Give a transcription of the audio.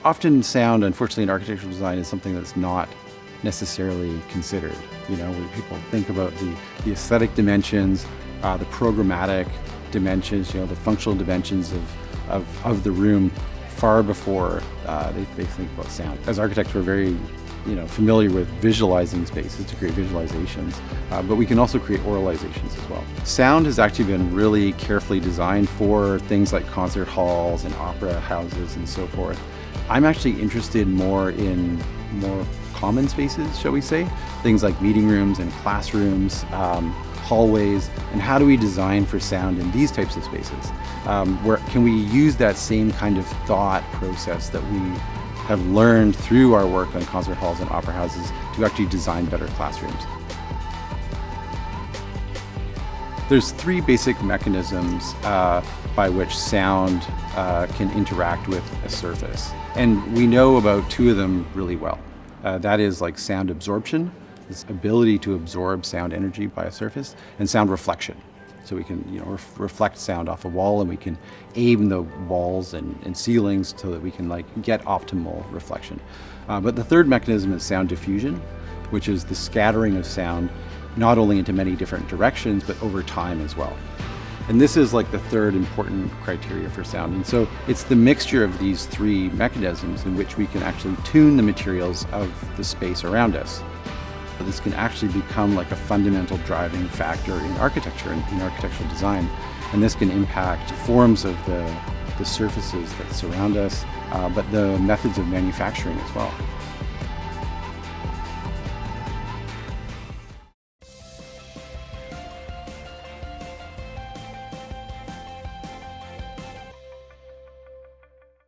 Often sound, unfortunately, in architectural design is something that's not necessarily considered. When people think about the aesthetic dimensions, the programmatic dimensions, the functional dimensions of the room far before they think about sound. As architects, we're very familiar with visualizing spaces to create visualizations, but we can also create auralizations as well. Sound has actually been really carefully designed for things like concert halls and opera houses and so forth. I'm actually interested more in more common spaces, shall we say, things like meeting rooms and classrooms, hallways, and how do we design for sound in these types of spaces? Where can we use that same kind of thought process that we have learned through our work on concert halls and opera houses to actually design better classrooms? There's three basic mechanisms by which sound can interact with a surface. And we know about two of them really well. That is like sound absorption, this ability to absorb sound energy by a surface, and sound reflection. So we can reflect sound off a wall, and we can aim the walls and ceilings so that we can get optimal reflection. But the third mechanism is sound diffusion, which is the scattering of sound not only into many different directions, but over time as well. And this is the third important criteria for sound. And so it's the mixture of these three mechanisms in which we can actually tune the materials of the space around us. This can actually become a fundamental driving factor in architecture and in architectural design. And this can impact forms of the surfaces that surround us, but the methods of manufacturing as well.